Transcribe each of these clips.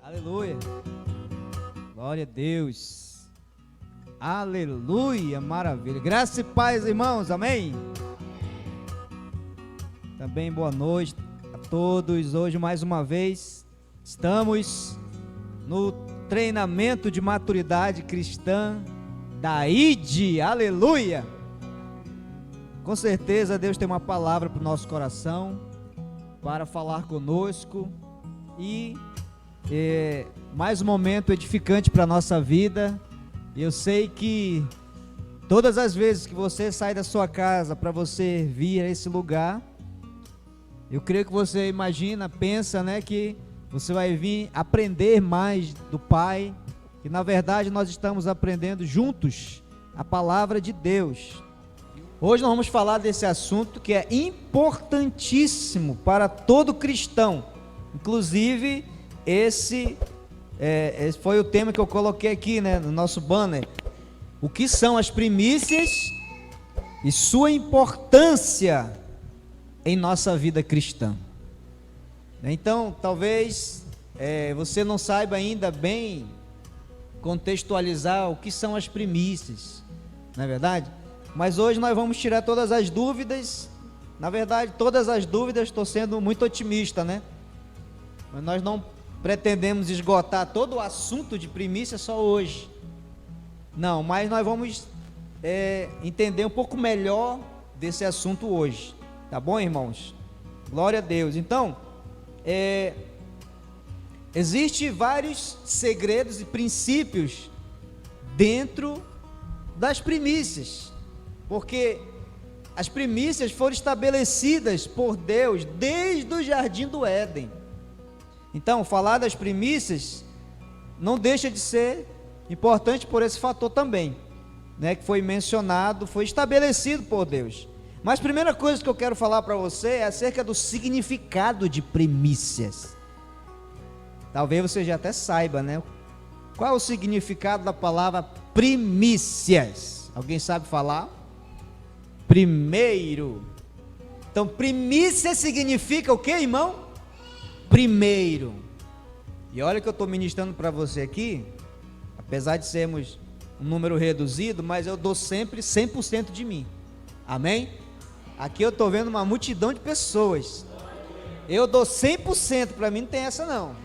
Aleluia. Glória a Deus. Aleluia, maravilha. Graça e paz, irmãos, amém? Também boa noite a todos. Hoje, mais uma vez, estamos no treinamento de maturidade cristã da ID. Aleluia. Com certeza, Deus tem uma palavra para o nosso coração, para falar conosco e mais um momento edificante para a nossa vida. Eu sei que todas as vezes que você sai da sua casa para você vir a esse lugar, eu creio que você imagina, pensa, né, que você vai vir aprender mais do Pai, que na verdade nós estamos aprendendo juntos a palavra de Deus. Hoje nós vamos falar desse assunto que é importantíssimo para todo cristão. Inclusive, esse foi o tema que eu coloquei aqui, né, no nosso banner. O que são as primícias e sua importância em nossa vida cristã. Então, talvez você não saiba ainda bem contextualizar o que são as primícias, não é verdade? Mas hoje nós vamos tirar todas as dúvidas. Na verdade, todas as dúvidas, estou sendo muito otimista, né? Mas nós não pretendemos esgotar todo o assunto de primícia só hoje. Não, mas nós vamos entender um pouco melhor desse assunto hoje. Tá bom, irmãos? Glória a Deus. Então, existem vários segredos e princípios dentro das primícias, porque as primícias foram estabelecidas por Deus desde o jardim do Éden. Então, falar das primícias não deixa de ser importante por esse fator também, né, que foi mencionado, foi estabelecido por Deus. Mas a primeira coisa que eu quero falar para você é acerca do significado de primícias. Talvez você já até saiba, né? Qual é o significado da palavra primícias? Alguém sabe falar? Primeiro. Então, primícia significa o que, irmão? Primeiro. E olha que eu estou ministrando para você aqui, apesar de sermos um número reduzido, mas eu dou sempre 100% de mim. Amém? Aqui eu estou vendo uma multidão de pessoas. Eu dou 100%, para mim não tem essa não.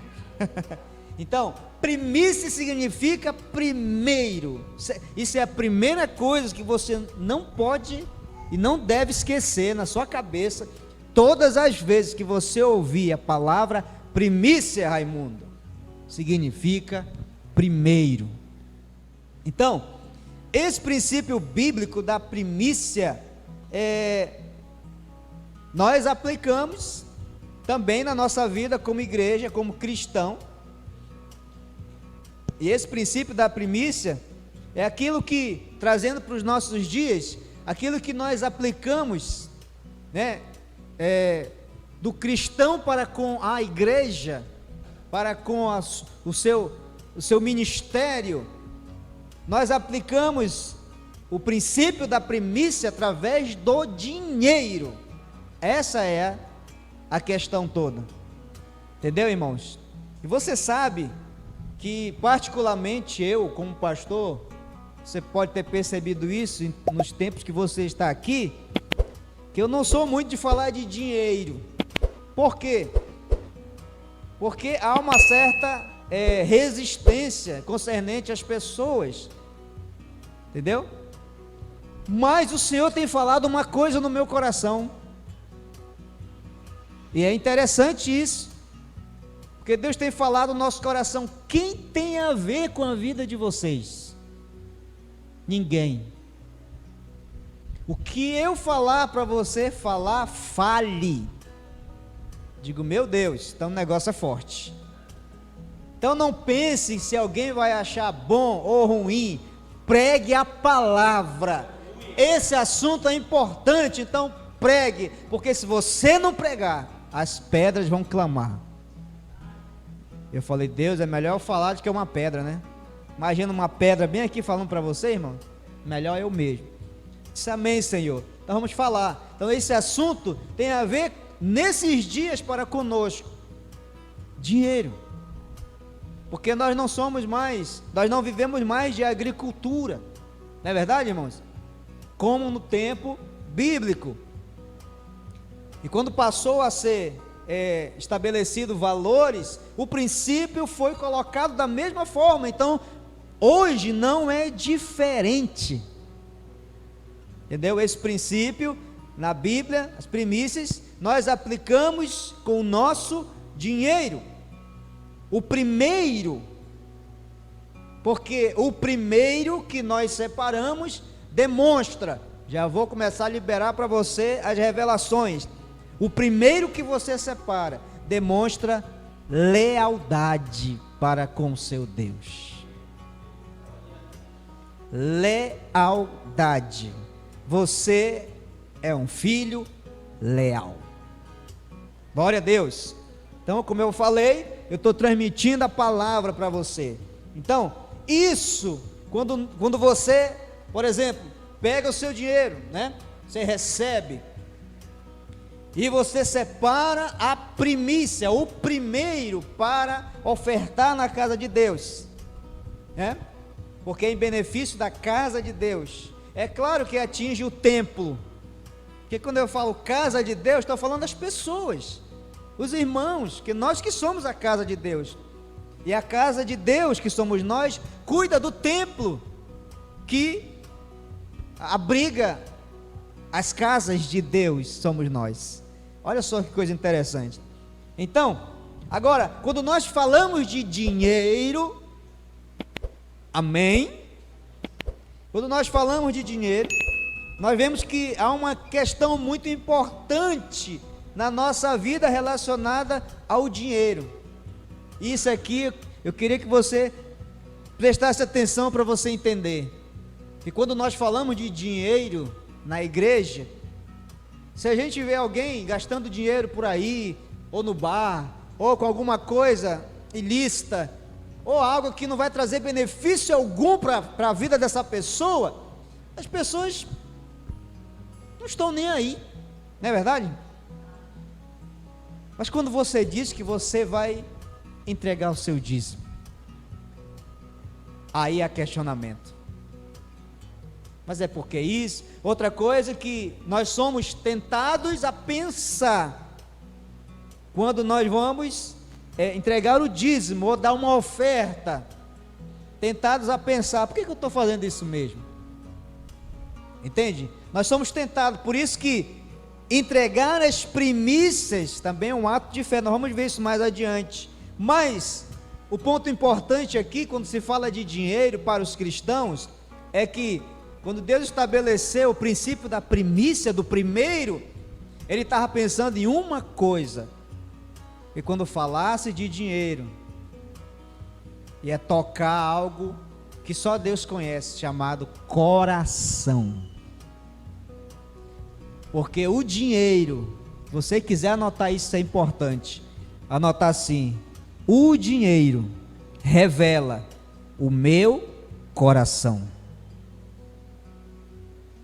Então, primícia significa primeiro. Isso é a primeira coisa que você não pode e não deve esquecer na sua cabeça. Todas as vezes que você ouvir a palavra primícia, Raimundo, significa primeiro. Então, esse princípio bíblico da primícia, nós aplicamos também na nossa vida como igreja, como cristão. E esse princípio da primícia é aquilo que, trazendo para os nossos dias, aquilo que nós aplicamos, né, do cristão para com a igreja, para com o seu ministério. Nós aplicamos o princípio da primícia através do dinheiro. Essa é a questão toda. Entendeu, irmãos? E você sabe que, particularmente eu, como pastor, você pode ter percebido isso nos tempos que você está aqui, que eu não sou muito de falar de dinheiro. Por quê? Porque há uma certa resistência concernente às pessoas. Entendeu? Mas o Senhor tem falado uma coisa no meu coração. E é interessante isso. Porque Deus tem falado no nosso coração. Quem tem a ver com a vida de vocês? Ninguém. O que eu falar para você falar, fale. Digo, meu Deus, então o negócio é forte. Então não pense se alguém vai achar bom ou ruim. Pregue a palavra. Esse assunto é importante, então pregue. Porque se você não pregar, as pedras vão clamar. Eu falei, Deus, é melhor eu falar do que uma pedra, né? Imagina uma pedra bem aqui falando para você, irmão. Melhor eu mesmo. Disse, amém, Senhor. Então vamos falar. Então esse assunto tem a ver nesses dias para conosco. Dinheiro. Porque nós não vivemos mais de agricultura, não é verdade, irmãos? Como no tempo bíblico. E quando passou a ser estabelecido valores, o princípio foi colocado da mesma forma. Então, hoje não é diferente. Entendeu? Esse princípio, na Bíblia, as primícias, nós aplicamos com o nosso dinheiro. O primeiro, porque o primeiro que nós separamos demonstra, já vou começar a liberar para você as revelações. O primeiro que você separa demonstra lealdade para com o seu Deus. Lealdade. Você é um filho leal. Glória a Deus. Então, como eu falei, eu estou transmitindo a palavra para você. Então, isso, quando você, por exemplo, pega o seu dinheiro, né? Você recebe e você separa a primícia, o primeiro, para ofertar na casa de Deus, né? Porque é em benefício da casa de Deus. É claro que atinge o templo, porque quando eu falo casa de Deus, estou falando das pessoas, os irmãos, que nós que somos a casa de Deus. E a casa de Deus, que somos nós, cuida do templo que abriga as casas de Deus, somos nós. Olha só que coisa interessante. Então, agora, quando nós falamos de dinheiro, amém? Quando nós falamos de dinheiro, nós vemos que há uma questão muito importante na nossa vida relacionada ao dinheiro. Isso aqui, eu queria que você prestasse atenção para você entender. E quando nós falamos de dinheiro na igreja, se a gente vê alguém gastando dinheiro por aí, ou no bar, ou com alguma coisa ilícita, ou algo que não vai trazer benefício algum para a vida dessa pessoa, as pessoas não estão nem aí, não é verdade? Mas quando você diz que você vai entregar o seu dízimo, aí há questionamento. Mas é porque isso? Outra coisa que nós somos tentados a pensar, quando nós vamos entregar o dízimo, ou dar uma oferta, tentados a pensar, por que eu estou fazendo isso mesmo? Entende? Nós somos tentados, por isso que entregar as primícias também é um ato de fé. Nós vamos ver isso mais adiante. Mas o ponto importante aqui, quando se fala de dinheiro para os cristãos, é que quando Deus estabeleceu o princípio da primícia, do primeiro, Ele estava pensando em uma coisa, e quando falasse de dinheiro, ia tocar algo que só Deus conhece, chamado coração. Porque o dinheiro, se você quiser anotar isso, é importante, anotar assim: o dinheiro revela o meu coração.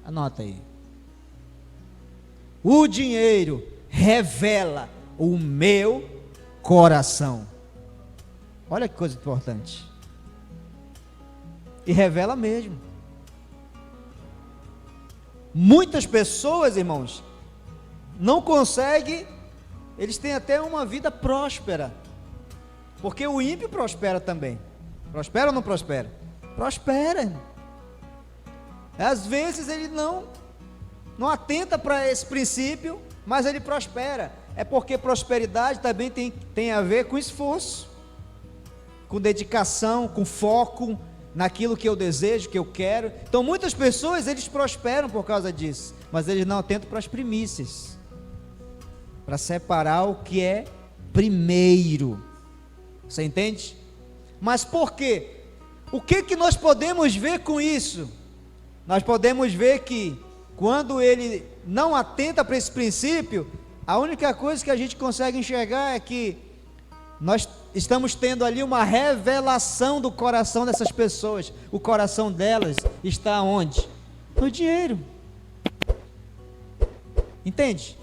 Anota aí. O dinheiro revela o meu coração. Olha que coisa importante. E revela mesmo. Muitas pessoas, irmãos, não conseguem, eles têm até uma vida próspera, porque o ímpio prospera também. Prospera ou não prospera? Prospera. Às vezes ele não atenta para esse princípio, mas ele prospera. É porque prosperidade também tem a ver com esforço, com dedicação, com foco naquilo que eu desejo, que eu quero. Então muitas pessoas, eles prosperam por causa disso, mas eles não atentam para as primícias, para separar o que é primeiro. Você entende? Mas por quê? O que nós podemos ver com isso? Nós podemos ver que quando ele não atenta para esse princípio, a única coisa que a gente consegue enxergar é que nós estamos tendo ali uma revelação do coração dessas pessoas. O coração delas está onde? No dinheiro. Entende?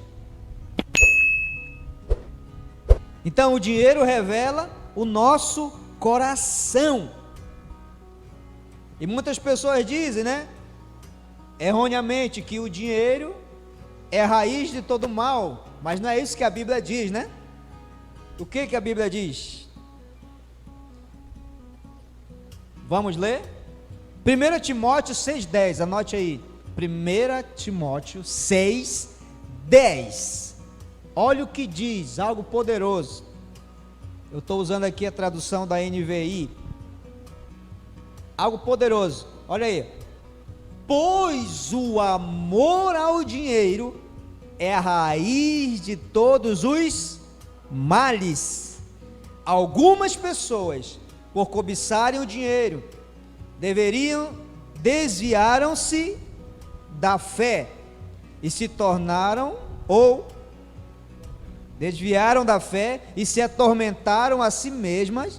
Então o dinheiro revela o nosso coração. E muitas pessoas dizem, né, erroneamente, que o dinheiro é a raiz de todo mal, mas não é isso que a Bíblia diz, né? O que a Bíblia diz? Vamos ler? 1 Timóteo 6,10, anote aí. 1 Timóteo 6,10. Olha o que diz, algo poderoso. Eu estou usando aqui a tradução da NVI. Algo poderoso, olha aí. Pois o amor ao dinheiro é a raiz de todos os males. Algumas pessoas, por cobiçarem o dinheiro, desviaram-se da fé e se tornaram, ou desviaram da fé e se atormentaram a si mesmas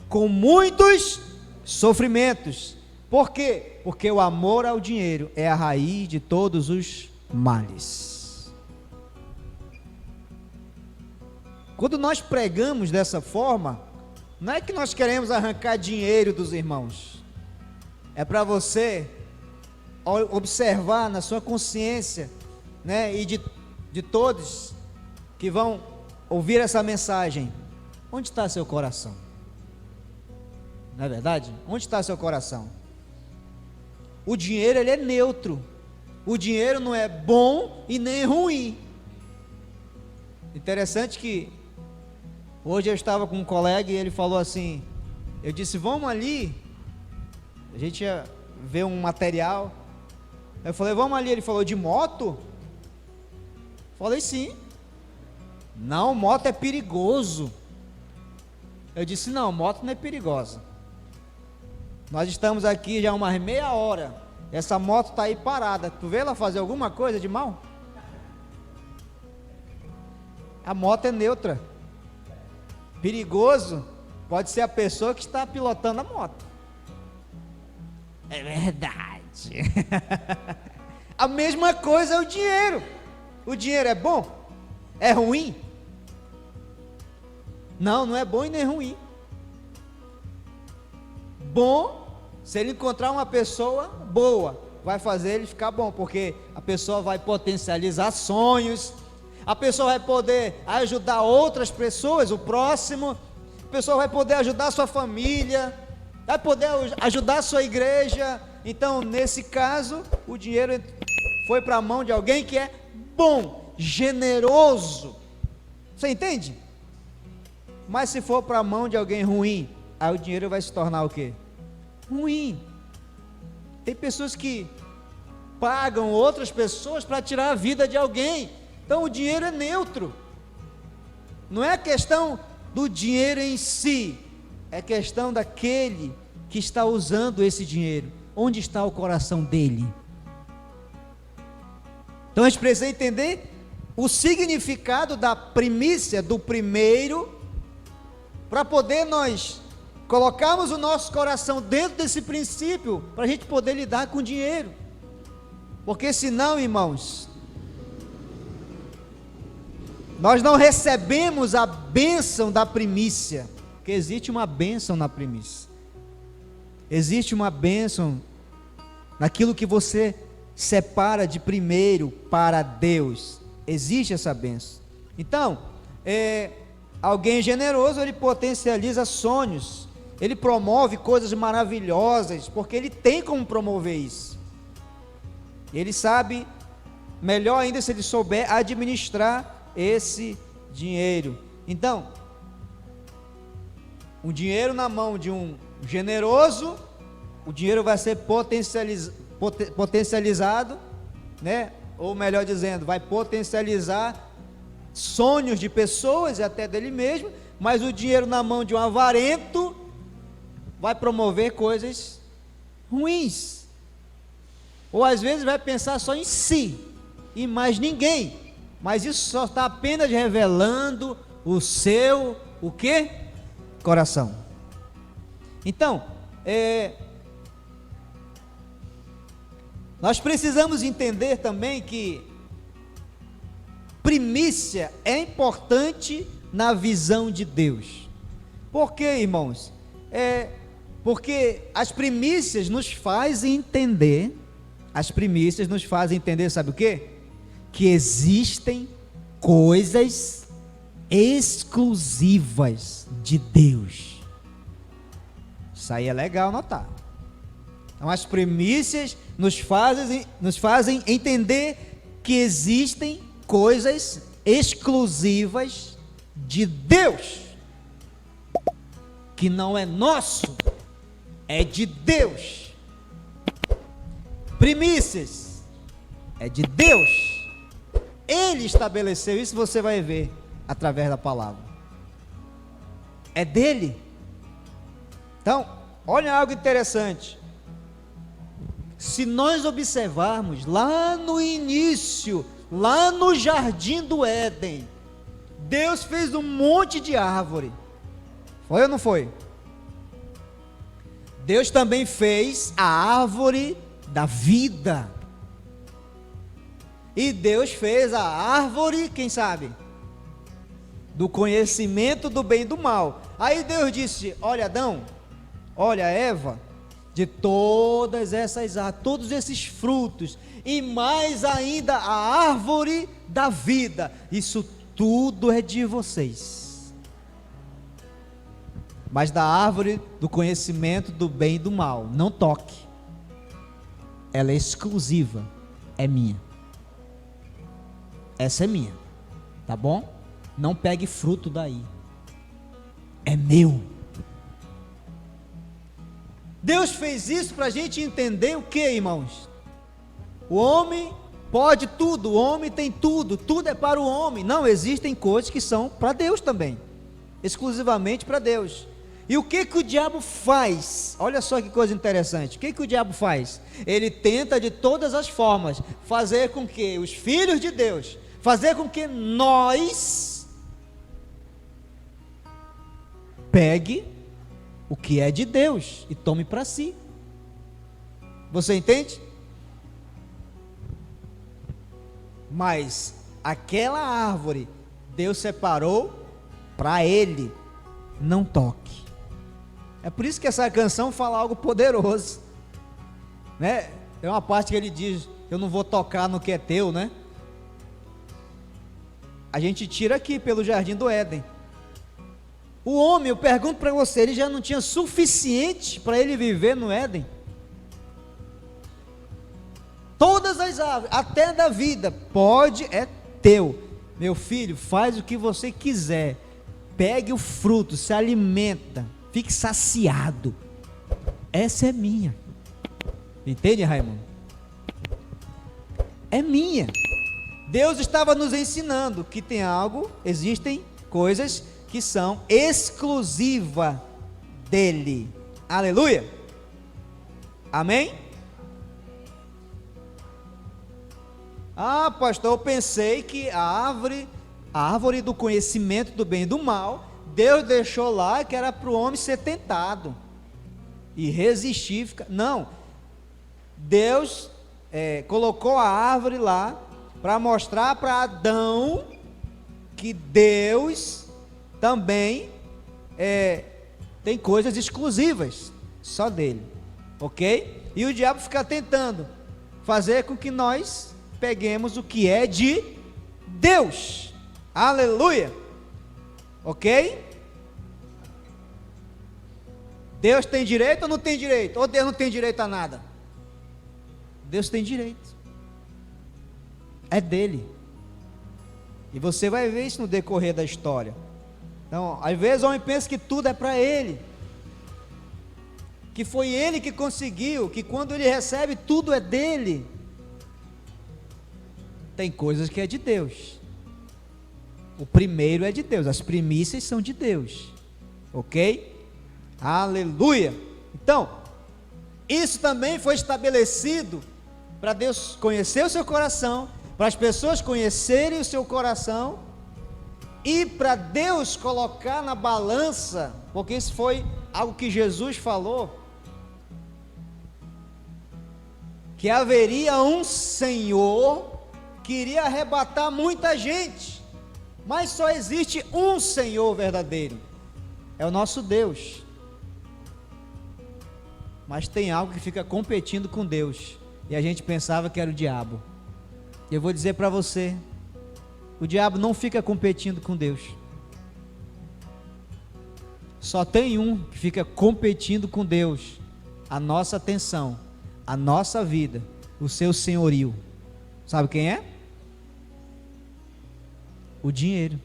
com muitos sofrimentos. Por quê? Porque o amor ao dinheiro é a raiz de todos os males. Quando nós pregamos dessa forma, não é que nós queremos arrancar dinheiro dos irmãos, é para você observar na sua consciência, né, e de todos que vão ouvir essa mensagem, onde está seu coração? Não é verdade? Onde está seu coração? O dinheiro, ele é neutro. O dinheiro não é bom e nem ruim. Interessante que hoje eu estava com um colega e ele falou assim, eu disse, vamos ali, a gente ia ver um material. Eu falei, vamos ali. Ele falou, de moto? Falei, sim. Não, moto é perigoso. Eu disse, não, moto não é perigosa. Nós estamos aqui já umas meia hora, essa moto está aí parada, tu vê ela fazer alguma coisa de mal? A moto é neutra. Perigoso pode ser a pessoa que está pilotando a moto. É verdade. A mesma coisa é o dinheiro. O dinheiro é bom? É ruim? Não, não é bom e nem ruim. Bom, se ele encontrar uma pessoa boa, vai fazer ele ficar bom, porque a pessoa vai potencializar sonhos, a pessoa vai poder ajudar outras pessoas, o próximo, a pessoa vai poder ajudar a sua família, vai poder ajudar a sua igreja. Então, nesse caso, o dinheiro foi para a mão de alguém que é bom, generoso. Você entende? Mas se for para a mão de alguém ruim, aí o dinheiro vai se tornar o quê? Ruim. Tem pessoas que pagam outras pessoas para tirar a vida de alguém. Então o dinheiro é neutro. Não é questão do dinheiro em si, é questão daquele que está usando esse dinheiro. Onde está o coração dele? Então a gente precisa entender o significado da primícia, do primeiro, para poder nós colocarmos o nosso coração dentro desse princípio, para a gente poder lidar com o dinheiro. Porque senão, irmãos, nós não recebemos a bênção da primícia, porque existe uma bênção na primícia, existe uma bênção naquilo que você separa de primeiro para Deus, existe essa bênção. Então, alguém generoso, ele potencializa sonhos, ele promove coisas maravilhosas, porque ele tem como promover isso, ele sabe, melhor ainda se ele souber administrar esse dinheiro. Então, o dinheiro na mão de um generoso, o dinheiro vai ser potencializado, né? Ou melhor dizendo, vai potencializar sonhos de pessoas e até dele mesmo. Mas o dinheiro na mão de um avarento vai promover coisas ruins, ou às vezes vai pensar só em si e mais ninguém, mas isso só está apenas revelando o seu, o quê? Coração. Então, nós precisamos entender também que primícia é importante na visão de Deus. Por quê, irmãos? Porque as primícias nos fazem entender, sabe o quê? Que existem coisas exclusivas de Deus. Isso aí é legal notar. Então as primícias nos fazem entender que existem coisas exclusivas de Deus, que não é nosso, é de Deus. Primícias é de Deus. Ele estabeleceu isso, você vai ver através da palavra. É dele. Então, olha algo interessante. Se nós observarmos lá no início, lá no jardim do Éden, Deus fez um monte de árvore. Foi ou não foi? Deus também fez a árvore da vida. E Deus fez a árvore, quem sabe? Do conhecimento do bem e do mal. Aí Deus disse: olha Adão, olha Eva, de todas essas árvores, todos esses frutos, e mais ainda a árvore da vida, isso tudo é de vocês. Mas da árvore do conhecimento do bem e do mal, não toque. Ela é exclusiva, é minha. Essa é minha, tá bom? Não pegue fruto daí. É meu. Deus fez isso para a gente entender o que, irmãos? O homem pode tudo, o homem tem tudo, tudo é para o homem. Não, existem coisas que são para Deus também, exclusivamente para Deus. E o que o diabo faz? Olha só que coisa interessante. O que o diabo faz? Ele tenta de todas as formas fazer com que os filhos de Deus, fazer com que nós pegue o que é de Deus e tome para si. Você entende? Mas aquela árvore Deus separou para ele, não toque. É por isso que essa canção fala algo poderoso, né? É uma parte que ele diz: eu não vou tocar no que é teu, né? A gente tira aqui pelo jardim do Éden. O homem, eu pergunto para você, ele já não tinha suficiente para ele viver no Éden? Todas as árvores, até da vida, pode, é teu. Meu filho, faz o que você quiser, pegue o fruto, se alimenta, fique saciado. Essa é minha. Entende, Raimundo? É minha. Deus estava nos ensinando que tem algo, existem coisas que são exclusivas dele. Aleluia. Amém? Ah, pastor, eu pensei que a árvore do conhecimento do bem e do mal, Deus deixou lá que era para o homem ser tentado e resistir. Não, Deus colocou a árvore lá para mostrar para Adão que Deus também tem coisas exclusivas só dele, ok? E o diabo fica tentando fazer com que nós peguemos o que é de Deus. Aleluia. Ok? Deus tem direito ou não tem direito? Ou Deus não tem direito a nada? Deus tem direito. É dele. E você vai ver isso no decorrer da história. Então, às vezes o homem pensa que tudo é para ele, que foi ele que conseguiu, que quando ele recebe tudo é dele. Tem coisas que é de Deus. O primeiro é de Deus, as primícias são de Deus, ok? Aleluia. Então, isso também foi estabelecido para Deus conhecer o seu coração, para as pessoas conhecerem o seu coração, e para Deus colocar na balança, porque isso foi algo que Jesus falou, que haveria um Senhor que iria arrebatar muita gente, mas só existe um Senhor verdadeiro, é o nosso Deus. mas tem algo que fica competindo com Deus, e a gente pensava que era o diabo. Eu vou dizer para você, o diabo não fica competindo com Deus. Só tem um que fica competindo com Deus: a nossa atenção, a nossa vida, o seu senhorio. Sabe quem é? O dinheiro.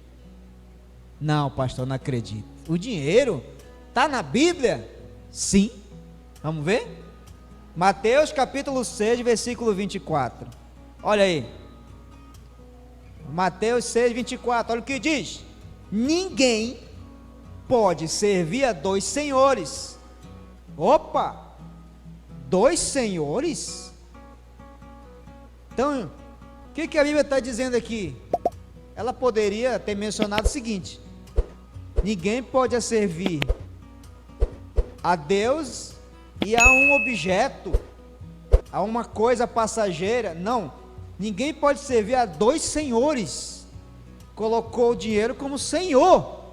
Não, pastor, não acredito. O dinheiro está na Bíblia? Sim. Vamos ver? Mateus capítulo 6, versículo 24. Olha aí. Mateus 6, 24. Olha o que diz: ninguém pode servir a dois senhores. Opa! Dois senhores? Então, o que a Bíblia está dizendo aqui? Ela poderia ter mencionado o seguinte: ninguém pode servir a Deus e a um objeto, a uma coisa passageira. Não, ninguém pode servir a dois senhores. Colocou o dinheiro como senhor,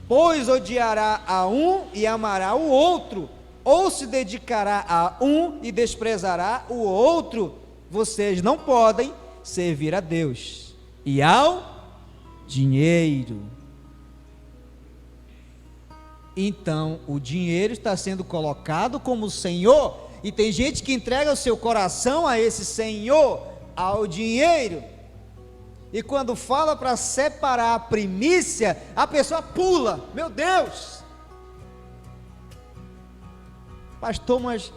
pois odiará a um e amará o outro, ou se dedicará a um e desprezará o outro. Vocês não podem servir a Deus e ao dinheiro. Então o dinheiro está sendo colocado como senhor, e tem gente que entrega o seu coração a esse senhor, ao dinheiro, e quando fala para separar a primícia, a pessoa pula. Meu Deus, pastor, mas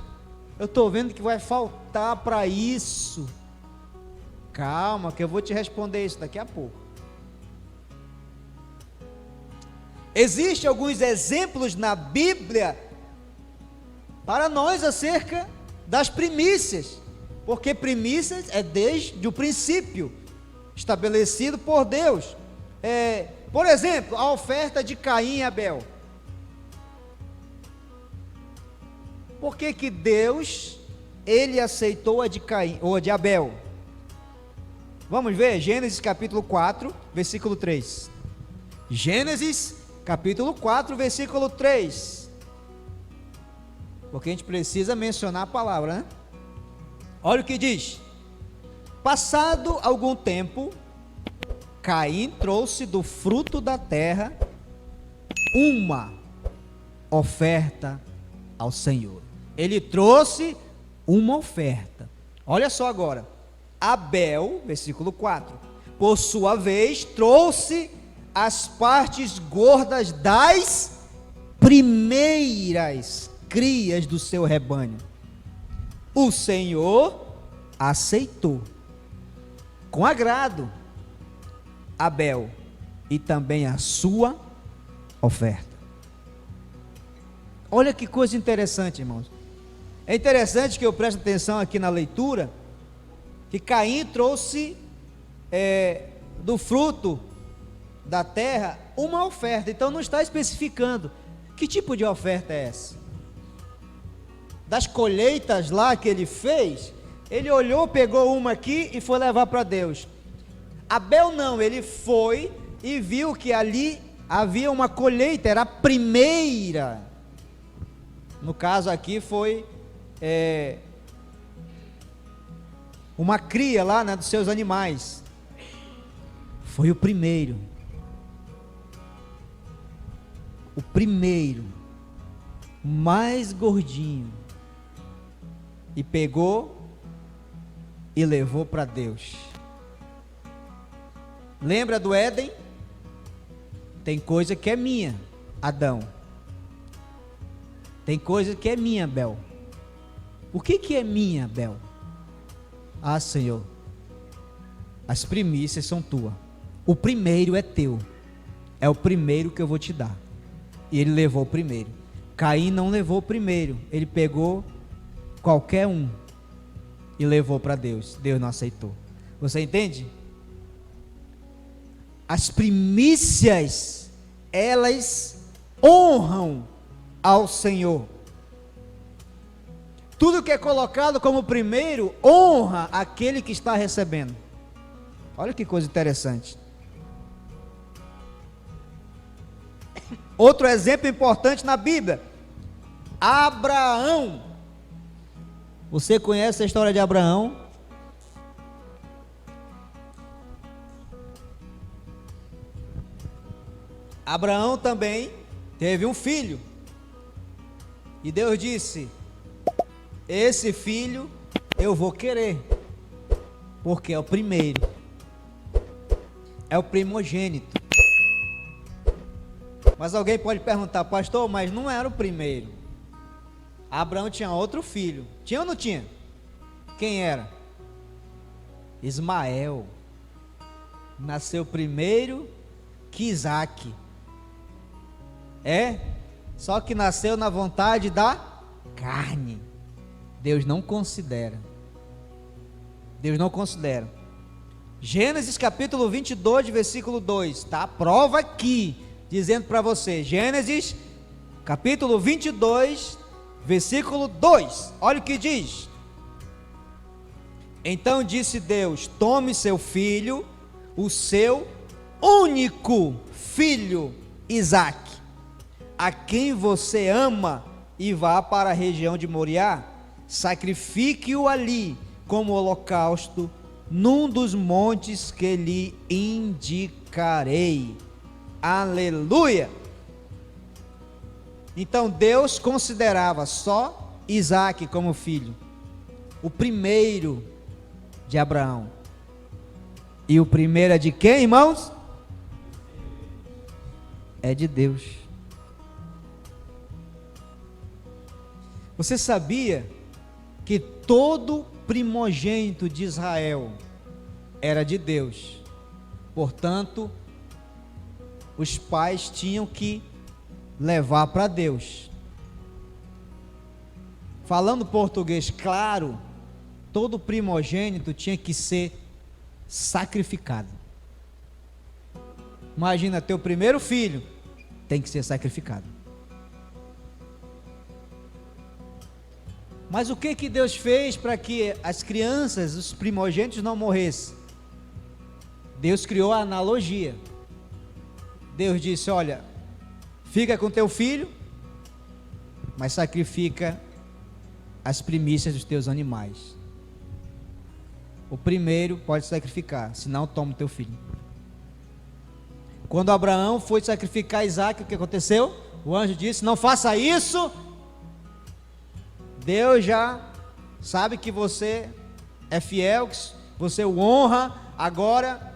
eu estou vendo que vai faltar para isso. Calma, que eu vou te responder isso daqui a pouco. Existem alguns exemplos na Bíblia para nós acerca das primícias, porque primícias é desde o princípio, estabelecido por Deus. Por exemplo, a oferta de Caim e Abel. Por que Deus, ele aceitou a de Caim ou a de Abel? Vamos ver, Gênesis capítulo 4, versículo 3. Gênesis capítulo 4, versículo 3. Porque a gente precisa mencionar a palavra, né? Olha o que diz: passado algum tempo, Caim trouxe do fruto da terra uma oferta ao Senhor. Ele trouxe uma oferta. Olha só agora. Abel, versículo 4, por sua vez, trouxe as partes gordas das primeiras crias do seu rebanho. O Senhor aceitou com agrado Abel e também a sua oferta. Olha que coisa interessante, irmãos. É interessante que eu preste atenção aqui na leitura, que Caim trouxe do fruto da terra uma oferta. Então não está especificando que tipo de oferta é essa. Das colheitas lá que ele fez, ele olhou, pegou uma aqui e foi levar para Deus. Abel não, ele foi e viu que ali havia uma colheita, era a primeira. No caso aqui foi uma cria lá, né, dos seus animais. Foi o primeiro, mais gordinho, e pegou e levou para Deus. Lembra do Éden? Tem coisa que é minha, Adão. Tem coisa que é minha, Abel. O que é minha, Abel? Ah, Senhor, as primícias são tuas. O primeiro é teu. É o primeiro que eu vou te dar. E ele levou o primeiro. Caim não levou o primeiro. Ele pegou qualquer um e levou para Deus. Deus não aceitou. Você entende? As primícias, elas honram ao Senhor. Tudo que é colocado como primeiro honra aquele que está recebendo. Olha que coisa interessante. Outro exemplo importante na Bíblia, Abraão. Você conhece a história de Abraão? Abraão também teve um filho. E Deus disse: esse filho eu vou querer, porque é o primeiro, é o primogênito. Mas alguém pode perguntar: pastor, mas não era o primeiro. Abraão tinha outro filho. Tinha ou não tinha? Quem era? Ismael. Nasceu primeiro que Isaac. Só que nasceu na vontade da carne. Deus não considera. Deus não considera. Gênesis capítulo 22, versículo 2, tá? A prova aqui, dizendo para você, Gênesis capítulo 22, versículo 2, olha o que diz: então disse Deus: tome seu filho, o seu único filho, Isaque, a quem você ama, e vá para a região de Moriá, sacrifique-o ali como holocausto, num dos montes que lhe indicarei. Aleluia! Então Deus considerava só Isaque como filho, o primeiro de Abraão. E o primeiro é de quem, irmãos? É de Deus. Você sabia que todo primogênito de Israel era de Deus? Portanto, os pais tinham que levar para Deus. Falando português claro, todo primogênito tinha que ser sacrificado. Imagina, teu primeiro filho tem que ser sacrificado. Mas o que Deus fez para que as crianças, os primogênitos não morressem? Deus criou a analogia. Deus disse: olha, fica com teu filho, mas sacrifica as primícias dos teus animais. O primeiro pode sacrificar, senão toma o teu filho. Quando Abraão foi sacrificar Isaque, o que aconteceu? O anjo disse: não faça isso. Deus já sabe que você é fiel, que você o honra, agora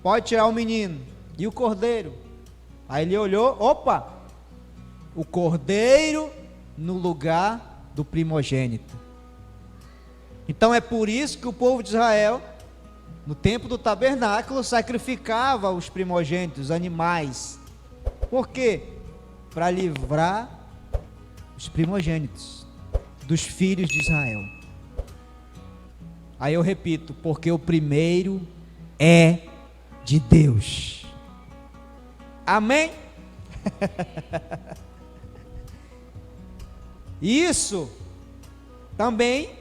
pode tirar o menino. E o cordeiro? Aí ele olhou, opa, o cordeiro no lugar do primogênito. Então é por isso que o povo de Israel, no tempo do tabernáculo, sacrificava os primogênitos, os animais. Por quê? Para livrar os primogênitos dos filhos de Israel. Aí eu repito, porque o primeiro é de Deus. Amém? Isso também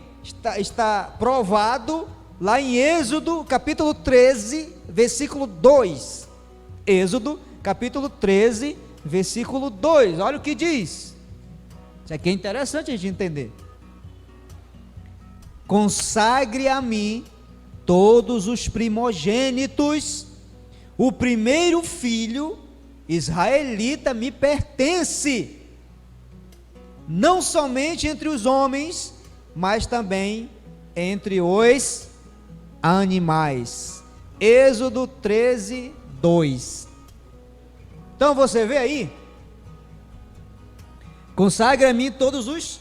está provado lá em Êxodo capítulo 13, versículo 2. Êxodo capítulo 13, versículo 2. Olha o que diz. Isso aqui é interessante a gente entender. Consagre a mim todos os primogênitos, o primeiro filho israelita me pertence, não somente entre os homens, mas também entre os animais. Êxodo 13, 2. Então você vê aí, consagre a mim todos os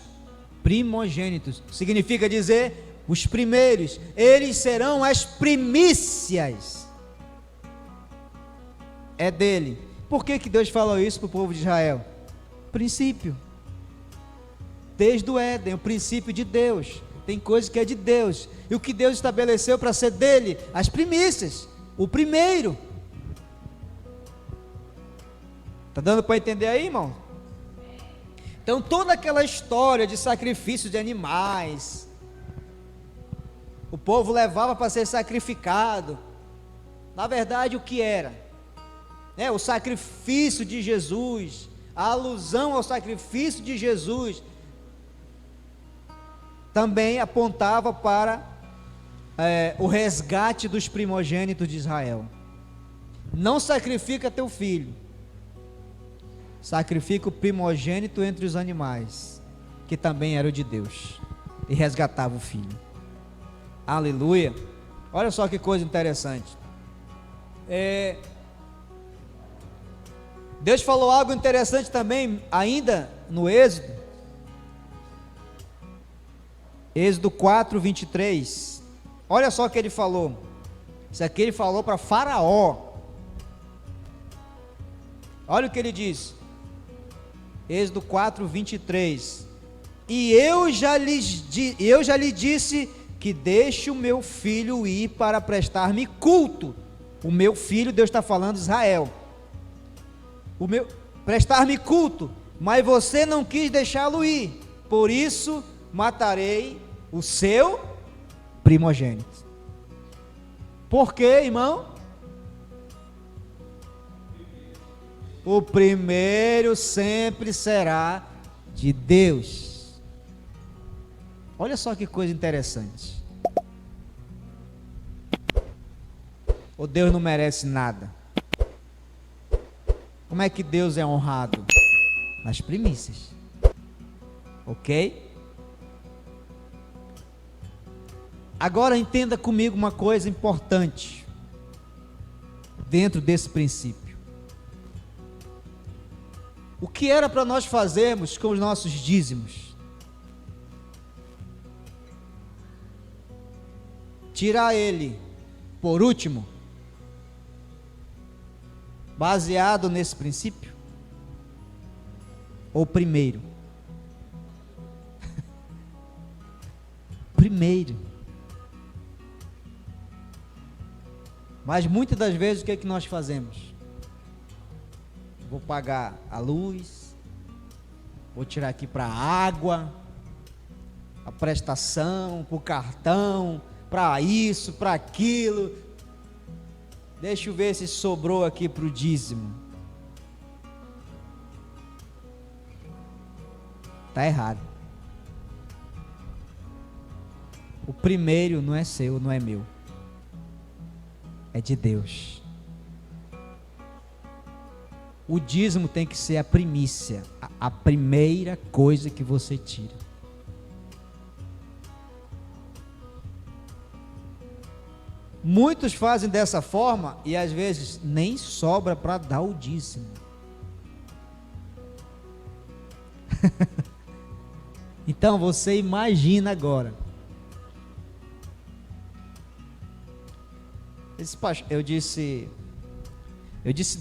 primogênitos, significa dizer os primeiros, eles serão as primícias, é dele. Por que Deus falou isso para o povo de Israel? Princípio, desde o Éden, o princípio de Deus, tem coisa que é de Deus, e o que Deus estabeleceu para ser dele, as primícias, o primeiro. Está dando para entender aí, irmão? Então toda aquela história de sacrifício de animais, o povo levava para ser sacrificado, na verdade o que era? O sacrifício de Jesus, a alusão ao sacrifício de Jesus também apontava para o resgate dos primogênitos de Israel. Não sacrifica teu filho, sacrifica o primogênito entre os animais, que também era o de Deus, e resgatava o filho. Aleluia. Olha só que coisa interessante. Deus falou algo interessante também, ainda no Êxodo. Êxodo 4, 23. Olha só o que ele falou. Isso aqui ele falou para Faraó. Olha o que ele diz. Êxodo 4, 23. E eu já lhe disse que deixe o meu filho ir para prestar-me culto. O meu filho, Deus está falando de Israel. Prestar-me culto, mas você não quis deixá-lo ir. Por isso matarei o seu primogênito. Por quê, irmão? O primeiro sempre será de Deus. Olha só que coisa interessante. O Deus não merece nada. Como é que Deus é honrado? Nas primícias. Ok? Agora entenda comigo uma coisa importante dentro desse princípio. O que era para nós fazermos com os nossos dízimos? Tirar ele por último, baseado nesse princípio? Ou primeiro? Primeiro. Mas muitas das vezes o que é que nós fazemos? Vou pagar a luz, vou tirar aqui para a água, a prestação, para o cartão, para isso, para aquilo. Deixa eu ver se sobrou aqui para o dízimo. Está errado. O primeiro não é seu, não é meu. É de Deus. O dízimo tem que ser a primícia, a primeira coisa que você tira. Muitos fazem dessa forma e às vezes nem sobra para dar o dízimo. Então você imagina agora. Eu disse,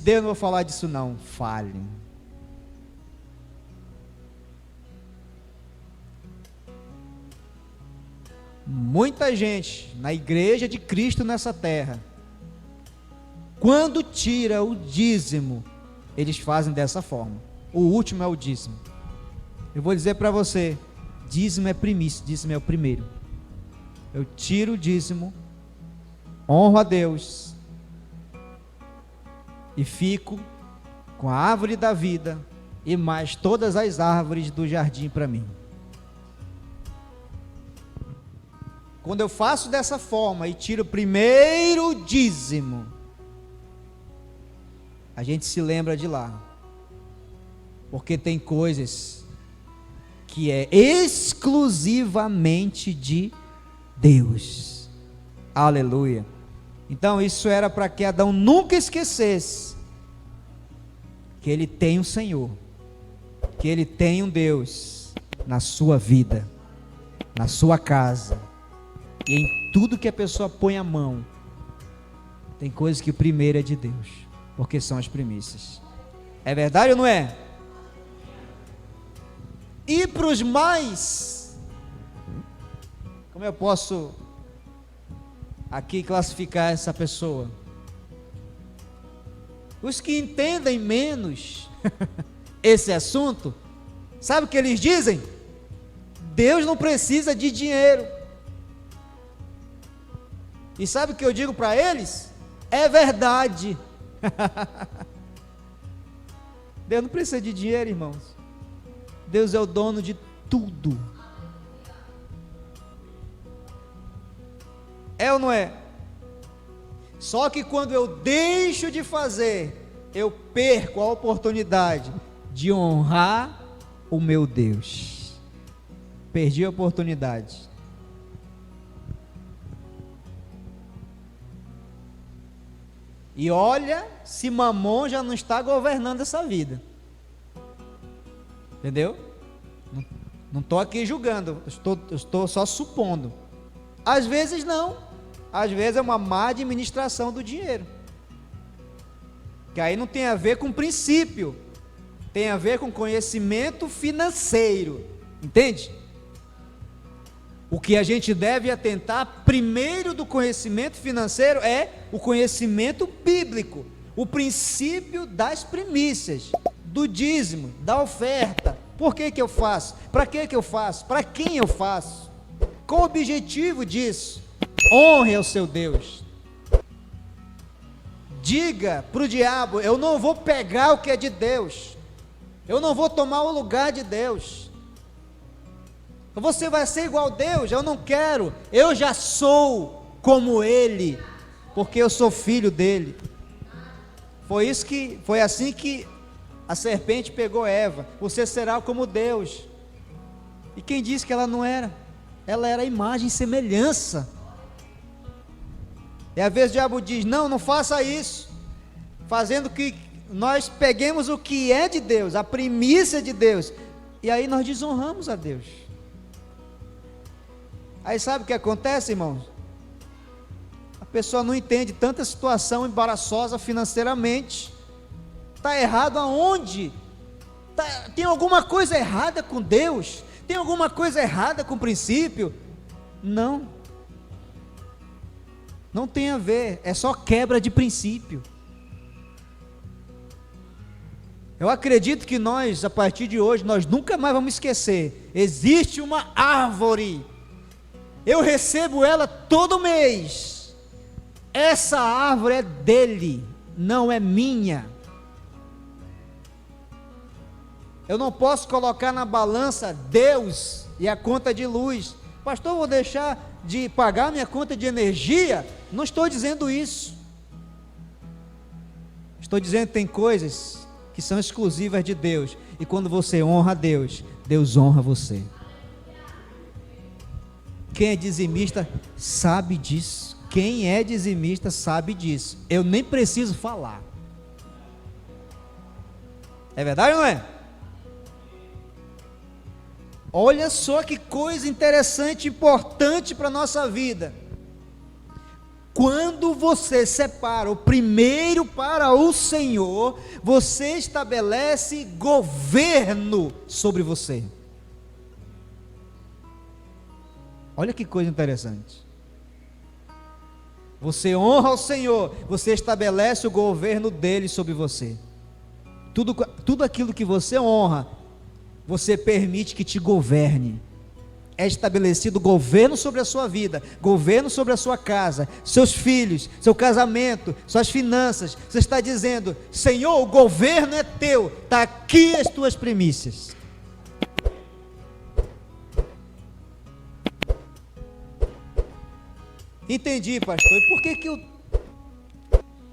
Deus, não vou falar disso não. Fale. Muita gente na igreja de Cristo nessa terra, quando tira o dízimo, eles fazem dessa forma. O último é o dízimo. Eu vou dizer para você, dízimo é primícia, dízimo é o primeiro. Eu tiro o dízimo, honro a Deus e fico com a árvore da vida e mais todas as árvores do jardim para mim. Quando eu faço dessa forma e tiro o primeiro dízimo, a gente se lembra de lá, porque tem coisas que é exclusivamente de Deus. Aleluia. Então isso era para que Adão nunca esquecesse que ele tem um Senhor, que ele tem um Deus na sua vida, na sua casa, e em tudo que a pessoa põe a mão. Tem coisas que o primeiro é de Deus, porque são as primícias. É verdade ou não é? E para os mais, como eu posso aqui classificar essa pessoa? Os que entendem menos esse assunto, sabe o que eles dizem? Deus não precisa de dinheiro. E sabe o que eu digo para eles? É verdade. Deus não precisa de dinheiro, irmãos. Deus é o dono de tudo. É ou não é? Só que quando eu deixo de fazer, eu perco a oportunidade de honrar o meu Deus. Perdi a oportunidade. E olha, se Mamon já não está governando essa vida. Entendeu? Não estou aqui julgando, estou só supondo. Às vezes não. Às vezes é uma má administração do dinheiro. Que aí não tem a ver com princípio, tem a ver com conhecimento financeiro. Entende? O que a gente deve atentar primeiro do conhecimento financeiro é o conhecimento bíblico, o princípio das primícias, do dízimo, da oferta. Por que eu faço? Para que eu faço? Para quem eu faço? Qual o objetivo disso? Honre ao seu Deus. Diga para o diabo: eu não vou pegar o que é de Deus, eu não vou tomar o lugar de Deus. Você vai ser igual a Deus? Eu não quero, eu já sou como Ele, porque eu sou filho dele. Foi assim que a serpente pegou Eva. Você será como Deus. E quem disse que ela não era? Ela era a imagem e semelhança. E às vezes o diabo diz: não faça isso, fazendo que nós peguemos o que é de Deus, a primícia de Deus, e aí nós desonramos a Deus. Aí sabe o que acontece, irmãos? A pessoa não entende tanta situação embaraçosa financeiramente. Está errado aonde? Tem alguma coisa errada com Deus? Tem alguma coisa errada com o princípio? Não tem a ver, é só quebra de princípio. Eu acredito que nós, a partir de hoje, nós nunca mais vamos esquecer. Existe uma árvore, eu recebo ela todo mês. Essa árvore é dele, não é minha. Eu não posso colocar na balança Deus e a conta de luz. Pastor, eu vou deixar de pagar minha conta de energia? Não estou dizendo isso. Estou dizendo que tem coisas que são exclusivas de Deus, e quando você honra a Deus, Deus honra você. Quem é dizimista sabe disso. Quem é dizimista sabe disso. Eu nem preciso falar. É verdade ou não é? Olha só que coisa interessante, importante para a nossa vida. Quando você separa o primeiro para o Senhor, você estabelece governo sobre você. Olha que coisa interessante. Você honra o Senhor, você estabelece o governo dele sobre você. Tudo aquilo que você honra, você permite que te governe. É estabelecido governo sobre a sua vida, governo sobre a sua casa, seus filhos, seu casamento, suas finanças. Você está dizendo: Senhor, o governo é teu, está aqui as tuas primícias. Entendi, pastor. E por que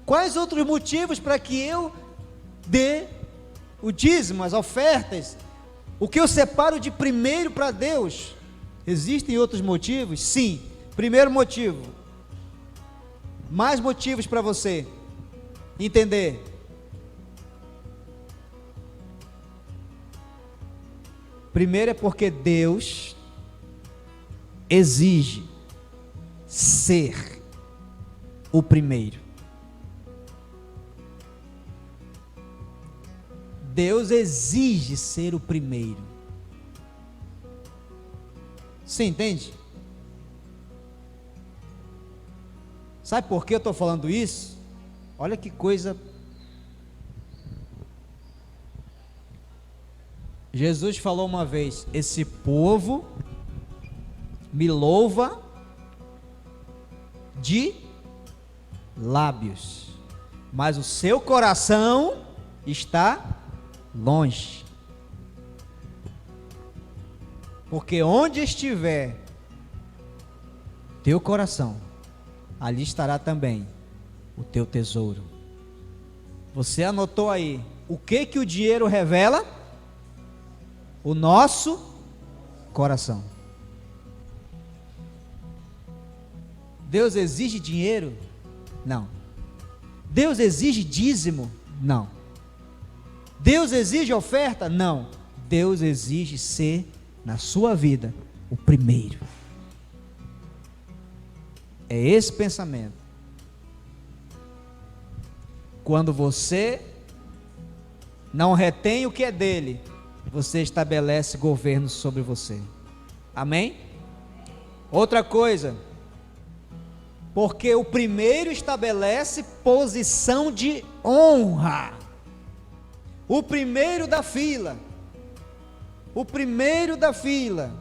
quais outros motivos para que eu dê o dízimo, as ofertas, o que eu separo de primeiro para Deus? Existem outros motivos? Sim. Primeiro motivo, mais motivos para você entender. Primeiro é porque Deus exige ser o primeiro. Deus exige ser o primeiro. Você entende? Sabe por que eu estou falando isso? Olha que coisa. Jesus falou uma vez: esse povo me louva de lábios, mas o seu coração está longe. Porque onde estiver teu coração, ali estará também o teu tesouro. Você anotou aí? O que o dinheiro revela? O nosso coração. Deus exige dinheiro? Não. Deus exige dízimo? Não. Deus exige oferta? Não. Deus exige ser, na sua vida, o primeiro. É esse pensamento. Quando você não retém o que é dele, você estabelece governo sobre você. Amém? Outra coisa, porque o primeiro estabelece posição de honra. O primeiro da fila. O primeiro da fila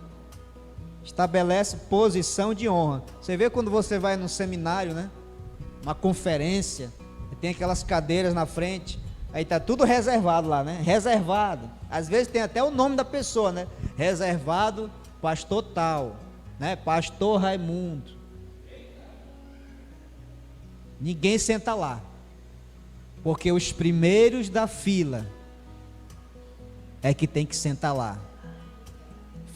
estabelece posição de honra. Você vê quando você vai num seminário, né? Uma conferência, tem aquelas cadeiras na frente, aí tá tudo reservado lá, né? Reservado. Às vezes tem até o nome da pessoa, né? Reservado, pastor tal, né? Pastor Raimundo. Ninguém senta lá, porque os primeiros da fila é que tem que sentar lá.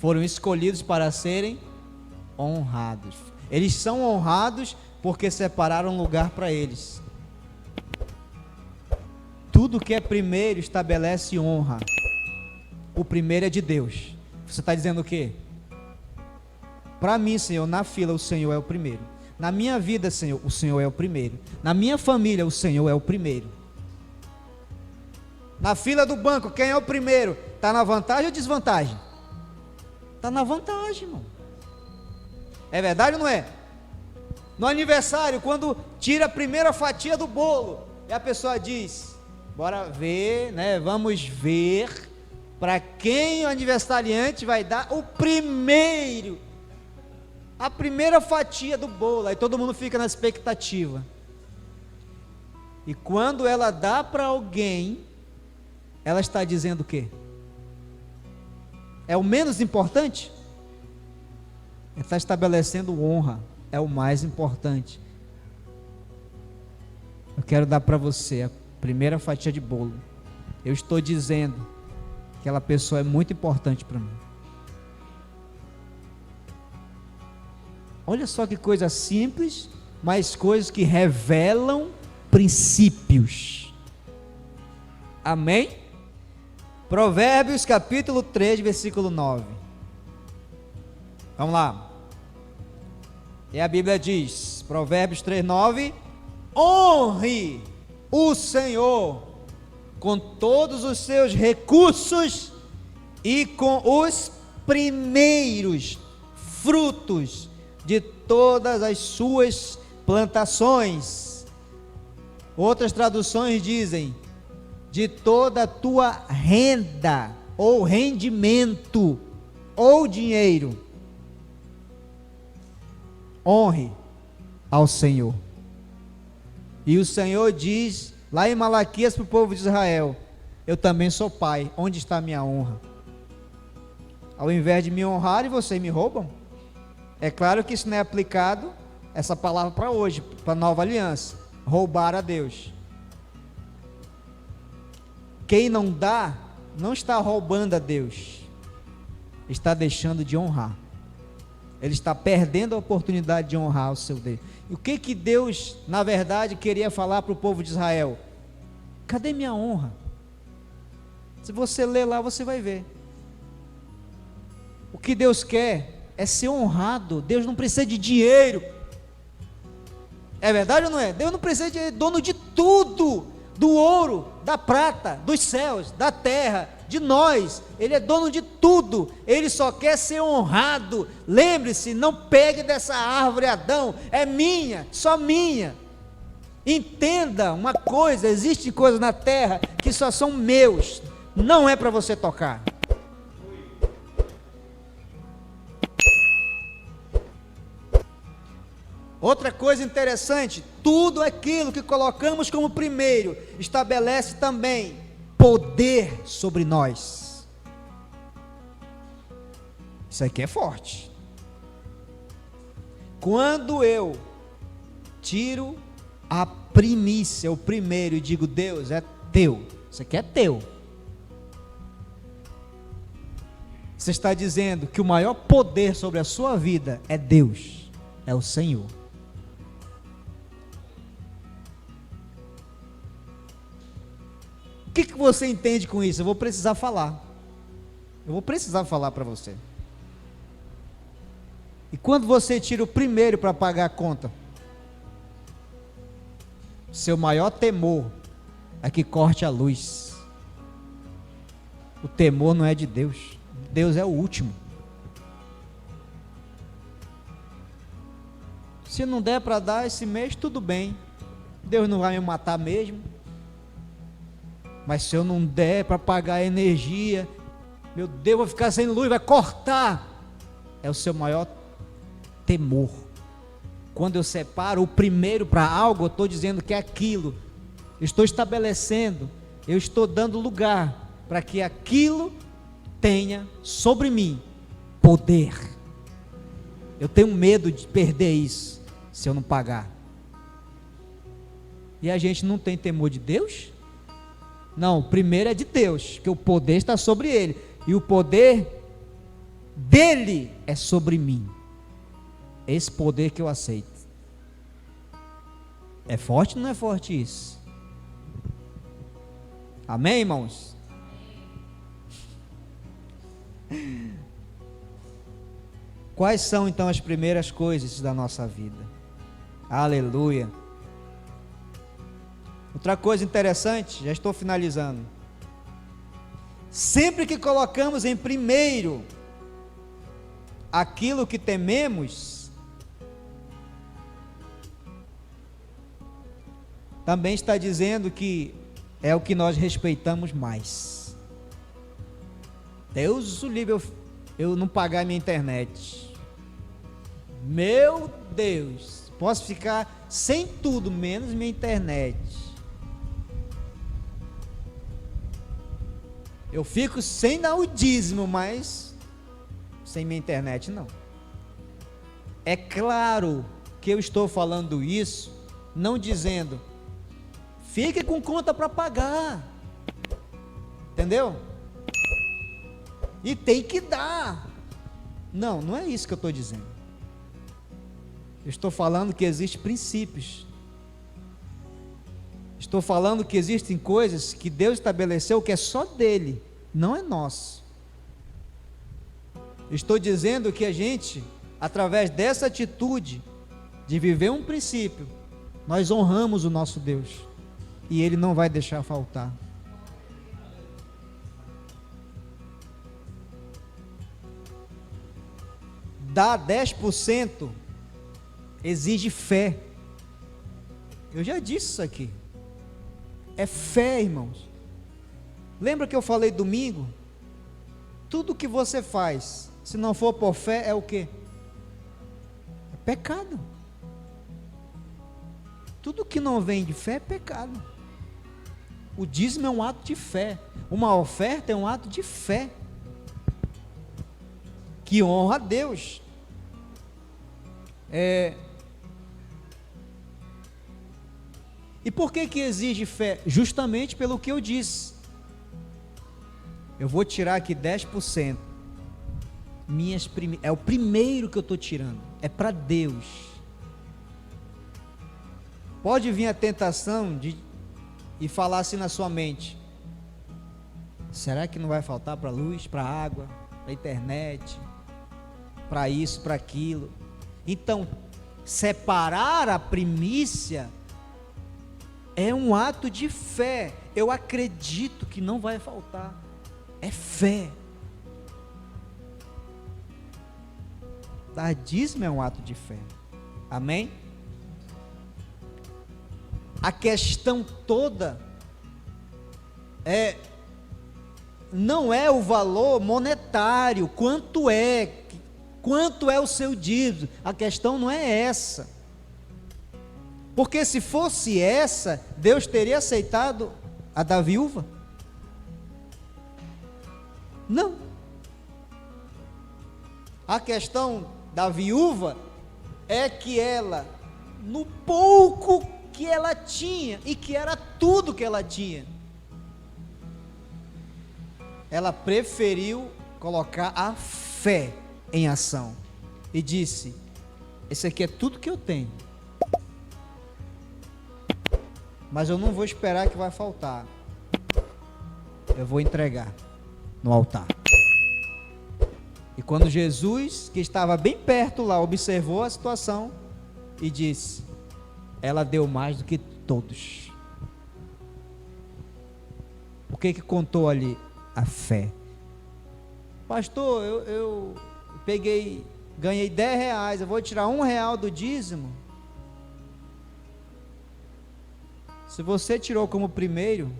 Foram escolhidos para serem honrados. Eles são honrados porque separaram um lugar para eles. Tudo que é primeiro estabelece honra. O primeiro é de Deus. Você está dizendo o quê? Para mim, Senhor, na fila o Senhor é o primeiro. Na minha vida, Senhor, o Senhor é o primeiro. Na minha família, o Senhor é o primeiro. Na fila do banco, quem é o primeiro? Está na vantagem ou desvantagem? Está na vantagem, irmão. É verdade ou não é? No aniversário, quando tira a primeira fatia do bolo, e a pessoa diz: bora ver, né? Vamos ver para quem o aniversariante vai dar o primeiro, a primeira fatia do bolo. Aí todo mundo fica na expectativa. E quando ela dá para alguém, ela está dizendo o quê? É o menos importante? Ela está estabelecendo honra. É o mais importante. Eu quero dar para você a primeira fatia de bolo. Eu estou dizendo que aquela pessoa é muito importante para mim. Olha só que coisa simples, mas coisas que revelam princípios. Amém? Provérbios capítulo 3, versículo 9. Vamos lá. E a Bíblia diz, Provérbios 3, 9: honre o Senhor com todos os seus recursos e com os primeiros frutos de todas as suas plantações. Outras traduções dizem: de toda a tua renda, ou rendimento, ou dinheiro. Honre ao Senhor. E o Senhor diz lá em Malaquias para o povo de Israel: eu também sou pai, onde está a minha honra? Ao invés de me honrar, e vocês me roubam. É claro que isso não é aplicado, essa palavra, para hoje, para a nova aliança. Roubar a Deus. Quem não dá, não está roubando a Deus, está deixando de honrar. Ele está perdendo a oportunidade de honrar o seu Deus. E o que Deus, na verdade, queria falar para o povo de Israel? Cadê minha honra? Se você ler lá, você vai ver. O que Deus quer é ser honrado. Deus não precisa de dinheiro. É verdade ou não é? Deus não precisa de dono de tudo. Do ouro, da prata, dos céus, da terra, de nós. Ele é dono de tudo. Ele só quer ser honrado. Lembre-se, não pegue dessa árvore, Adão. É minha, só minha. Entenda uma coisa: existem coisas na terra que só são meus. Não é para você tocar. Outra coisa interessante: tudo aquilo que colocamos como primeiro estabelece também poder sobre nós. Isso aqui é forte. Quando eu tiro a primícia, o primeiro, e digo: Deus, é teu, isso aqui é teu. Você está dizendo que o maior poder sobre a sua vida é Deus, é o Senhor. O que você entende com isso? Eu vou precisar falar. Eu vou precisar falar para você. E quando você tira o primeiro para pagar a conta, seu maior temor é que corte a luz. O temor não é de Deus. Deus é o último. Se não der para dar esse mês, tudo bem. Deus não vai me matar mesmo. Mas se eu não der para pagar a energia, meu Deus, vou ficar sem luz, vai cortar. É o seu maior temor. Quando eu separo o primeiro para algo, eu estou dizendo que é aquilo. Eu estou estabelecendo, eu estou dando lugar para que aquilo tenha sobre mim poder. Eu tenho medo de perder isso se eu não pagar. E a gente não tem temor de Deus? Não, o primeiro é de Deus, que o poder está sobre ele, e o poder dele é sobre mim. Esse poder que eu aceito. É forte ou não é forte isso? Amém, irmãos? Quais são então as primeiras coisas da nossa vida? Aleluia. Outra coisa interessante, já estou finalizando. Sempre que colocamos em primeiro aquilo que tememos, também está dizendo que é o que nós respeitamos mais. Deus o livre eu não pagar minha internet. Meu Deus, posso ficar sem tudo, menos minha internet. Eu fico sem dar o dízimo, mas sem minha internet não. É claro que eu estou falando isso, não dizendo, fique com conta para pagar. Entendeu? E tem que dar. Não, não é isso que eu estou dizendo. Eu estou falando que existem princípios. Estou falando que existem coisas que Deus estabeleceu que é só dele, não é nosso. Estou dizendo que a gente, através dessa atitude de viver um princípio, nós honramos o nosso Deus e ele não vai deixar faltar. Dar 10% exige fé. Eu já disse isso aqui. É fé, irmãos. Lembra que eu falei domingo? Tudo que você faz, se não for por fé, é o quê? É pecado. Tudo que não vem de fé é pecado. O dízimo é um ato de fé. Uma oferta é um ato de fé que honra a Deus. E por que exige fé? Justamente pelo que eu disse. Eu vou tirar aqui 10%. É o primeiro que eu estou tirando. É para Deus. Pode vir a tentação e falar assim na sua mente: será que não vai faltar para a luz, para a água, para a internet, para isso, para aquilo? Então, separar a primícia é um ato de fé. Eu acredito que não vai faltar. É fé. Dar dízimo é um ato de fé. Amém? A questão toda não é o valor monetário, quanto é o seu dízimo. A questão não é essa. Porque se fosse essa, Deus teria aceitado a da viúva. Não. A questão da viúva é que ela, no pouco que ela tinha, e que era tudo que ela tinha, ela preferiu colocar a fé em ação e disse: esse aqui é tudo que eu tenho, mas eu não vou esperar que vai faltar, eu vou entregar no altar. E quando Jesus, que estava bem perto lá, observou a situação e disse: ela deu mais do que todos. O que contou ali? A fé. Pastor, eu ganhei 10 reais, eu vou tirar R$1 do dízimo. Se você tirou como primeiro,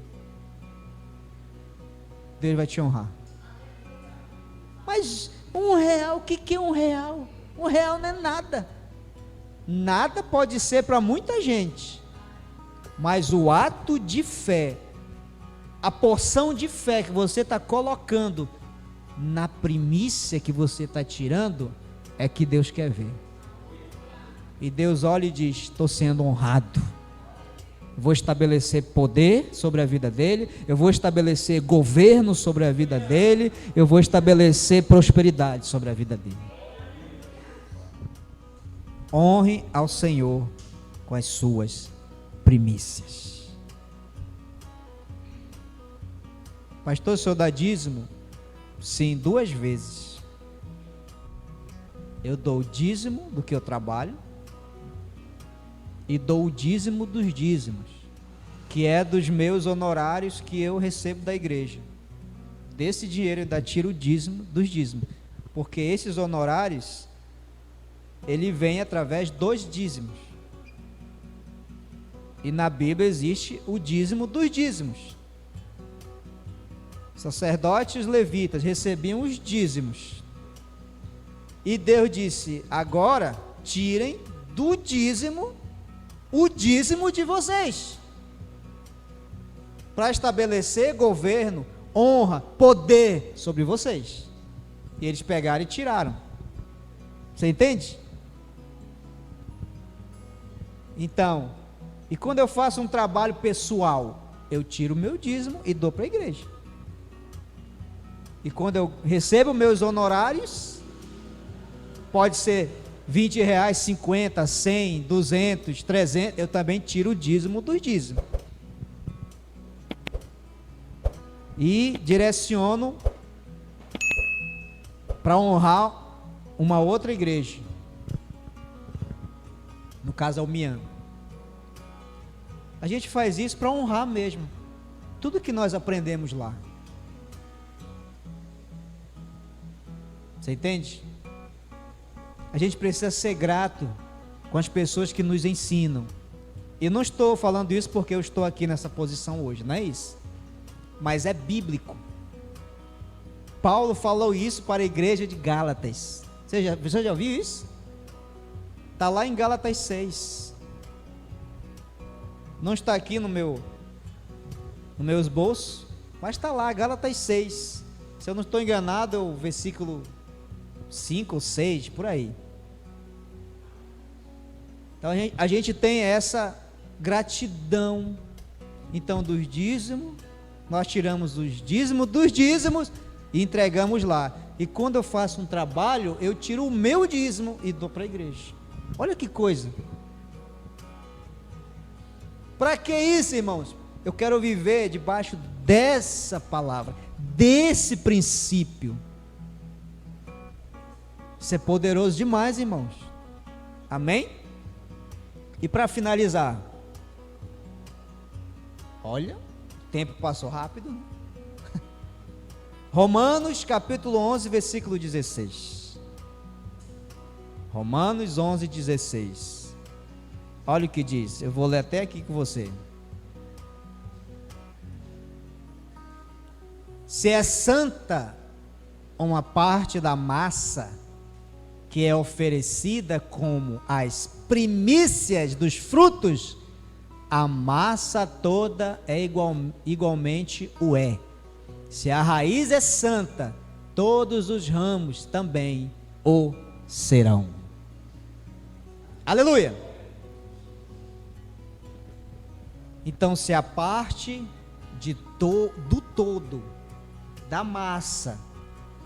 Deus vai te honrar. Mas R$1, o que é R$1? R$1 não é nada. Nada pode ser para muita gente, mas o ato de fé, a porção de fé que você está colocando na primícia que você está tirando, é que Deus quer ver. E Deus olha e diz: estou sendo honrado. Vou estabelecer poder sobre a vida dele, eu vou estabelecer governo sobre a vida dele, eu vou estabelecer prosperidade sobre a vida dele. Honre ao Senhor com as suas primícias. Pastor, o senhor dá dízimo? Sim, 2 vezes. Eu dou o dízimo do que eu trabalho e dou o dízimo dos dízimos, que é dos meus honorários que eu recebo da igreja. Desse dinheiro eu ainda tiro o dízimo dos dízimos, porque esses honorários, ele vem através dos dízimos. E na Bíblia existe o dízimo dos dízimos. Sacerdotes e os levitas recebiam os dízimos. E Deus disse: agora tirem do dízimo o dízimo de vocês, para estabelecer governo, honra, poder sobre vocês. E eles pegaram e tiraram. Você entende? Então, e quando eu faço um trabalho pessoal, eu tiro o meu dízimo e dou para a igreja. E quando eu recebo meus honorários, pode ser R$20, 50, 100, 200, 300, eu também tiro o dízimo dos dízimos. E direciono para honrar uma outra igreja. No caso, é o Mian. A gente faz isso para honrar mesmo tudo que nós aprendemos lá. Você entende? A gente precisa ser grato com as pessoas que nos ensinam. E não estou falando isso porque eu estou aqui nessa posição hoje, não é isso? Mas é bíblico. Paulo falou isso para a igreja de Gálatas. Você já ouviu isso? Está lá em Gálatas 6. Não está aqui no meu esboço, mas está lá, Gálatas 6. Se eu não estou enganado, é o versículo 5 ou 6, por aí. Então a gente tem essa gratidão. Então, dos dízimos, nós tiramos os dízimos dos dízimos e entregamos lá. E quando eu faço um trabalho, eu tiro o meu dízimo e dou para a igreja. Olha que coisa. Para que isso, irmãos? Eu quero viver debaixo dessa palavra, desse princípio. Isso é poderoso demais, irmãos. Amém? E para finalizar, olha, o tempo passou rápido. Romanos capítulo 11, versículo 16. Romanos 11, 16. Olha o que diz, eu vou ler até aqui com você. Se é santa uma parte da massa que é oferecida como as primícias dos frutos, a massa toda é igualmente o é. Se a raiz é santa, todos os ramos também o serão. Aleluia! Então, se a parte do todo, da massa,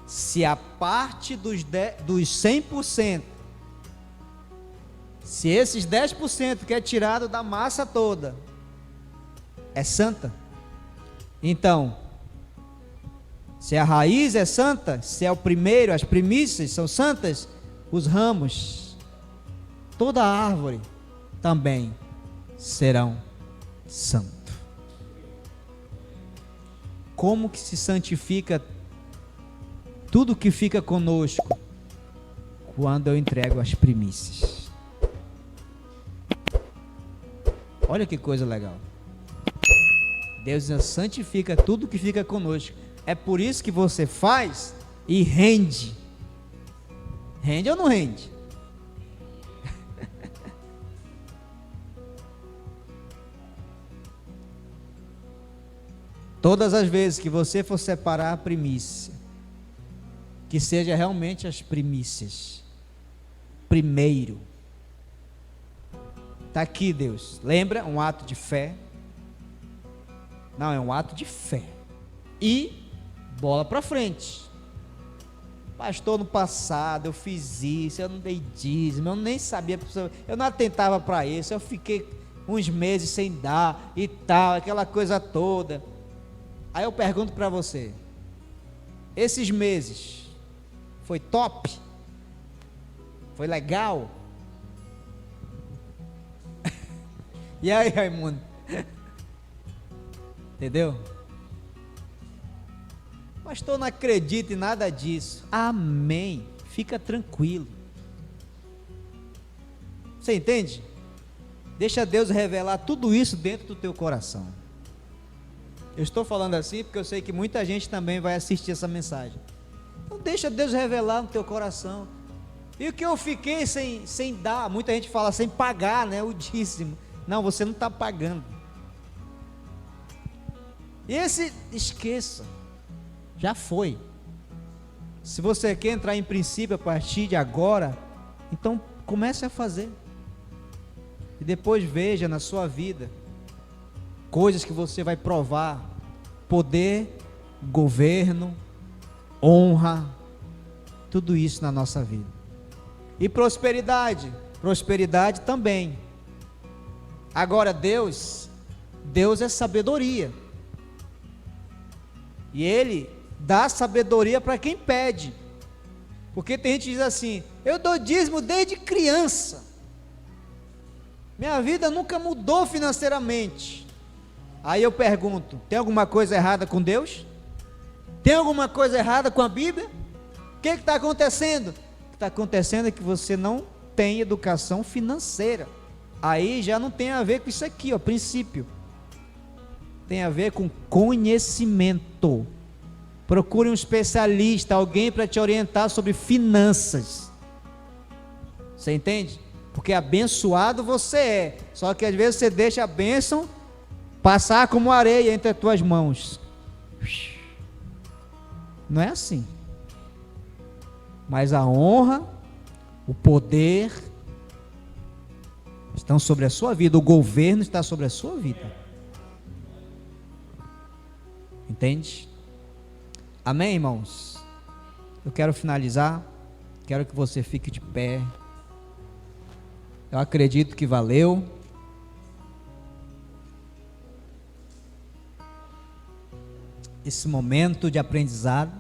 se a parte dos 100%, se esses 10% que é tirado da massa toda é santa, então, se a raiz é santa, se é o primeiro, as primícias são santas, os ramos, toda a árvore também serão santos. Como que se santifica tudo que fica conosco? Quando eu entrego as primícias. Olha que coisa legal. Deus santifica tudo que fica conosco. É por isso que você faz e rende. Rende ou não rende? Todas as vezes que você for separar a primícia, que seja realmente as primícias. Primeiro. Está aqui, Deus. Lembra? Um ato de fé. Não, é um ato de fé. E bola para frente. Pastor, no passado eu fiz isso, eu não dei dízimo, eu nem sabia, eu não atentava para isso, eu fiquei uns meses sem dar e tal, aquela coisa toda. Aí eu pergunto para você, esses meses foi top? Foi legal? E aí, Raimundo? Entendeu? Pastor, não acredito em nada disso. Amém. Fica tranquilo. Você entende? Deixa Deus revelar tudo isso dentro do teu coração. Eu estou falando assim porque eu sei que muita gente também vai assistir essa mensagem. Então deixa Deus revelar no teu coração. E o que eu fiquei sem dar, muita gente fala sem pagar, né, o dízimo. Não, você não está pagando. E esqueça, já foi. Se você quer entrar em princípio a partir de agora, então comece a fazer. E depois veja na sua vida coisas que você vai provar: poder, governo, honra, tudo isso na nossa vida. E prosperidade também. Agora Deus é sabedoria. E Ele dá sabedoria para quem pede. Porque tem gente que diz assim: eu dou dízimo desde criança, minha vida nunca mudou financeiramente. Aí eu pergunto: tem alguma coisa errada com Deus? Tem alguma coisa errada com a Bíblia? O que está acontecendo? O que está acontecendo é que você não tem educação financeira. Aí já não tem a ver com isso aqui, ó, princípio. Tem a ver com conhecimento. Procure um especialista, alguém para te orientar sobre finanças. Você entende? Porque abençoado você é, só que às vezes você deixa a bênção passar como areia entre as tuas mãos. Não é assim. Mas a honra, o poder estão sobre a sua vida, o governo está sobre a sua vida. Entende? Amém, irmãos? Eu quero finalizar, quero que você fique de pé. Eu acredito que valeu. Esse momento de aprendizado.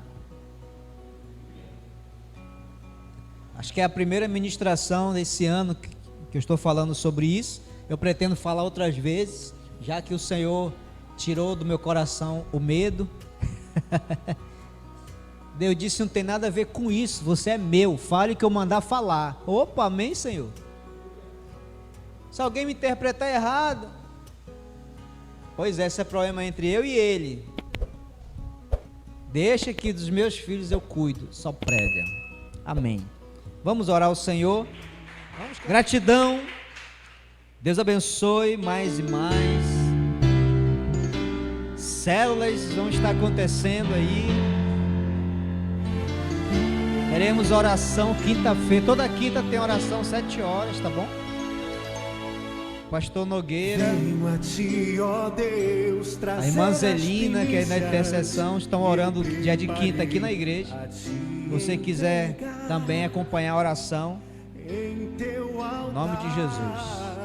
Acho que é a primeira ministração desse ano que eu estou falando sobre isso. Eu pretendo falar outras vezes, já que o Senhor tirou do meu coração o medo. Deus disse: não tem nada a ver com isso, você é meu, fale o que eu mandar falar. Opa, amém, Senhor? Se alguém me interpretar errado, pois é, esse é problema entre eu e ele. Deixa que dos meus filhos eu cuido, só prega. Amém. Vamos orar ao Senhor. Gratidão. Deus abençoe mais e mais. células vão estar acontecendo aí. Teremos oração quinta-feira. Toda quinta tem oração 7 horas, tá bom? Pastor Nogueira, a irmã Zelina, que é na intercessão, estão orando dia de quinta aqui na igreja. Se você quiser também acompanhar a oração, em nome de Jesus.